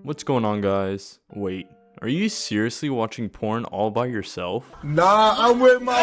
What's going on, guys? Wait, are you seriously watching porn all by yourself? Nah, I'm with my.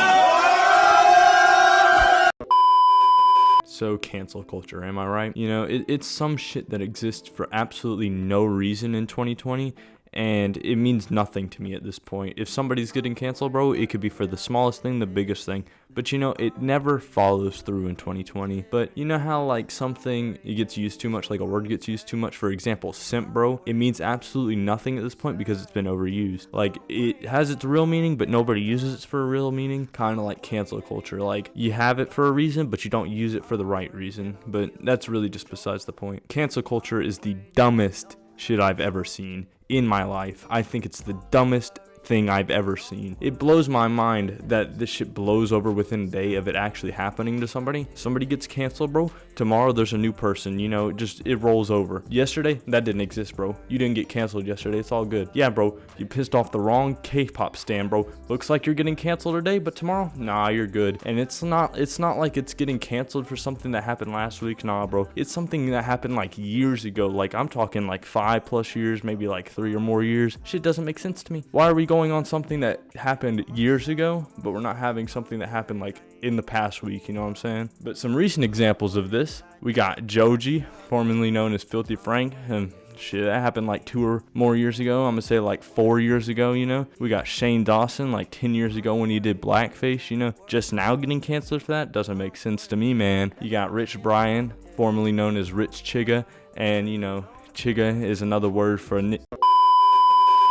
So cancel culture, am I right? You know, it's some shit that exists for absolutely no reason in 2020, and it means nothing to me at this point. If somebody's getting canceled, bro, it could be for the smallest thing, the biggest thing. But you know, it never follows through in 2020. But you know how like something it gets used too much, like a word gets used too much? For example, simp, bro, it means absolutely nothing at this point because it's been overused. Like, it has its real meaning, but nobody uses it for a real meaning. Kind of like cancel culture. Like, you have it for a reason, but you don't use it for the right reason. But that's really just besides the point. Cancel culture is the dumbest shit I've ever seen in my life. I think it's the dumbest thing I've ever seen. It blows my mind that this shit blows over within a day of it actually happening to somebody. Somebody gets canceled, bro. Tomorrow there's a new person, you know, it rolls over. Yesterday, that didn't exist, bro. You didn't get canceled yesterday. It's all good. Yeah, bro, you pissed off the wrong K-pop stan, bro. Looks like you're getting canceled today, but tomorrow, nah, you're good. And it's not like it's getting canceled for something that happened last week. Nah, bro. It's something that happened like years ago. Like, I'm talking like 5+ years, maybe like 3 or more years. Shit doesn't make sense to me. Why are we going on something that happened years ago, but we're not having something that happened like in the past week, you know what I'm saying? But some recent examples of this, we got Joji, formerly known as Filthy Frank, and shit, that happened like 2 or more years ago. I'm gonna say like 4 years ago, you know. We got Shane Dawson like 10 years ago when he did blackface, you know. Just now getting canceled for that doesn't make sense to me, man. You got Rich Brian, formerly known as Rich Chigga, and you know, Chigga is another word for a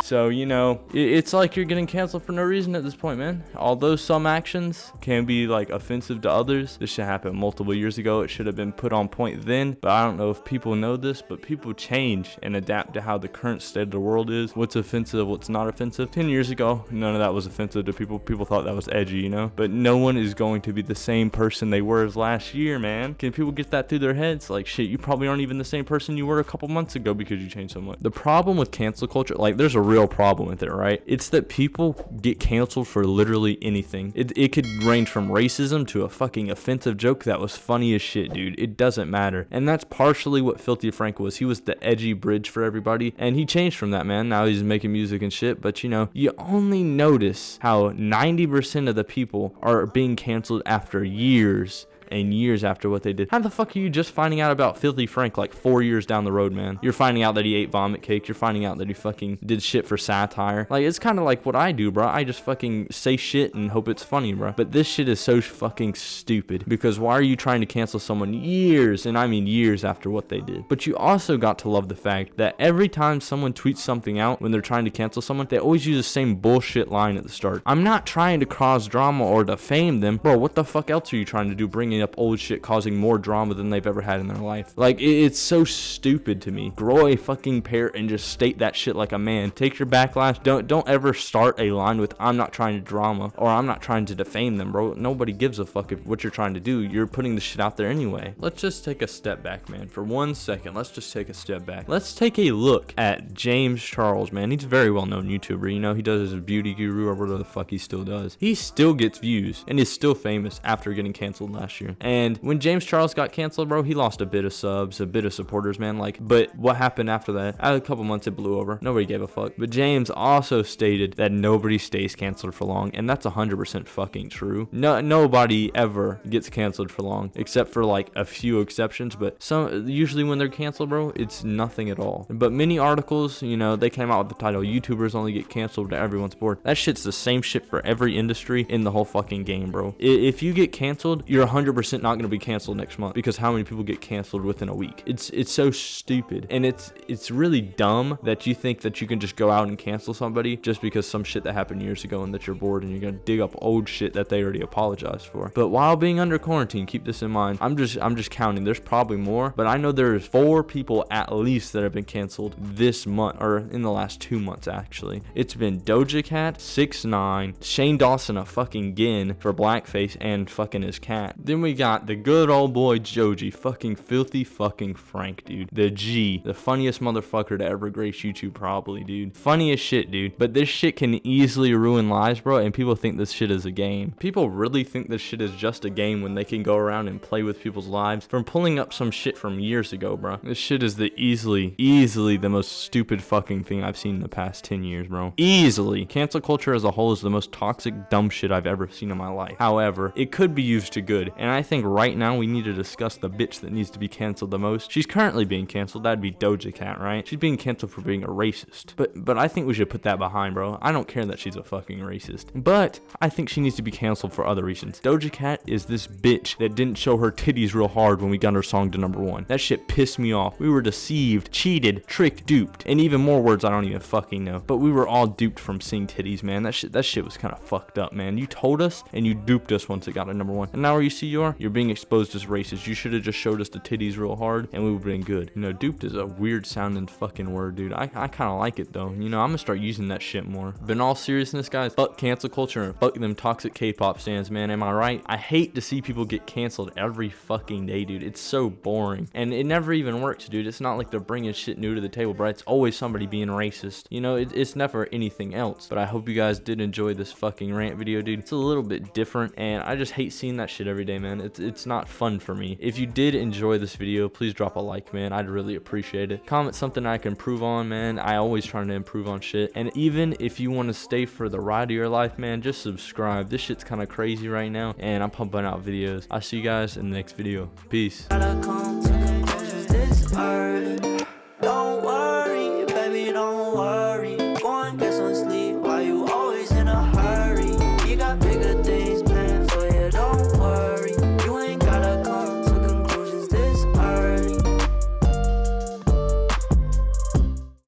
So, you know, it's like you're getting canceled for no reason at this point, man. Although some actions can be like offensive to others, this should happen multiple years ago. It should have been put on point then, but I don't know if people know this, but people change and adapt to how the current state of the world is. What's offensive, what's not offensive. 10 years ago, none of that was offensive to people. People thought that was edgy, you know? But no one is going to be the same person they were as last year, man. Can people get that through their heads? Like, shit, you probably aren't even the same person you were a couple months ago because you changed so much. The problem with cancel culture, like, there's a real problem with it, right? It's that people get canceled for literally anything. It could range from racism to a fucking offensive joke that was funny as shit, dude. It doesn't matter. And that's partially what Filthy Frank was. He was the edgy bridge for everybody, and he changed from that, man. Now he's making music and shit, but you know, you only notice how 90% of the people are being canceled after years and years after what they did. How the fuck are you just finding out about Filthy Frank like 4 years down the road, man? You're finding out that he ate vomit cake. You're finding out that he fucking did shit for satire. Like, it's kind of like what I do, bro. I just fucking say shit and hope it's funny, bro. But this shit is so fucking stupid, because why are you trying to cancel someone years, and I mean years, after what they did? But you also got to love the fact that every time someone tweets something out when they're trying to cancel someone, they always use the same bullshit line at the start. I'm not trying to cause drama or defame them. Bro, what the fuck else are you trying to do? Bringing up old shit, causing more drama than they've ever had in their life. Like, it's so stupid to me. Grow a fucking pair and just state that shit like a man. Take your backlash. Don't ever start a line with "I'm not trying to drama" or "I'm not trying to defame them," bro. Nobody gives a fuck if what you're trying to do. You're putting the shit out there anyway. Let's just take a step back, man. For 1 second, let's just take a step back. Let's take a look at James Charles, man. He's a very well-known YouTuber. You know, he does his beauty guru or whatever the fuck he still does. He still gets views and is still famous after getting canceled last year. And when James Charles got canceled, bro, he lost a bit of subs, a bit of supporters, man. Like, but what happened after that? After a couple months, it blew over. Nobody gave a fuck. But James also stated that nobody stays canceled for long, and that's 100% fucking true. Nobody ever gets canceled for long, except for like a few exceptions. But usually when they're canceled, bro, it's nothing at all. But many articles, you know, they came out with the title "YouTubers only get canceled to everyone's bored." That shit's the same shit for every industry in the whole fucking game, bro. If you get canceled, you're 100% not going to be canceled next month, because how many people get canceled within a week? It's so stupid, and it's really dumb that you think that you can just go out and cancel somebody just because some shit that happened years ago and that you're bored and you're gonna dig up old shit that they already apologized for. But while being under quarantine, keep this in mind. I'm just counting. There's probably more, but I know there's 4 people at least that have been canceled this month, or in the last 2 months actually. It's been Doja Cat, 6ix9ine, Shane Dawson a fucking gin for blackface and fucking his cat. Then we we got the good old boy Joji, fucking filthy fucking Frank, dude. The G, the funniest motherfucker to ever grace YouTube, probably, dude. Funny as shit, dude. But this shit can easily ruin lives, bro, and people think this shit is a game. People really think this shit is just a game when they can go around and play with people's lives from pulling up some shit from years ago, bro. This shit is the easily the most stupid fucking thing I've seen in the past 10 years, bro. Easily. Cancel culture as a whole is the most toxic, dumb shit I've ever seen in my life. However, it could be used to good, and I think right now we need to discuss the bitch that needs to be canceled the most. She's currently being canceled. That'd be Doja Cat, right? She's being canceled for being a racist. But I think we should put that behind, bro. I don't care that she's a fucking racist, but I think she needs to be canceled for other reasons. Doja Cat is this bitch that didn't show her titties real hard when we got her song to #1. That shit pissed me off. We were deceived, cheated, tricked, duped, and even more words I don't even fucking know. But we were all duped from seeing titties, man. That shit was kind of fucked up, man. You told us and you duped us once it got to #1. And now where you see you're being exposed as racist. You should have just showed us the titties real hard and we would have been good. You know, duped is a weird sounding fucking word, dude. I kind of like it though. You know, I'm gonna start using that shit more. But in all seriousness, guys, fuck cancel culture and fuck them toxic K-pop stands, man. Am I right? I hate to see people get canceled every fucking day, dude. It's so boring. And it never even works, dude. It's not like they're bringing shit new to the table, bro. It's always somebody being racist. You know, it's never anything else. But I hope you guys did enjoy this fucking rant video, dude. It's a little bit different, and I just hate seeing that shit every day, man. It's not fun for me. If you did enjoy this video, please drop a like, man. I'd really appreciate it. Comment something I can improve on, man. I always trying to improve on shit. And even if you want to stay for the ride of your life, man, just subscribe. This shit's kind of crazy right now, and I'm pumping out videos. I'll see you guys in the next video. Peace.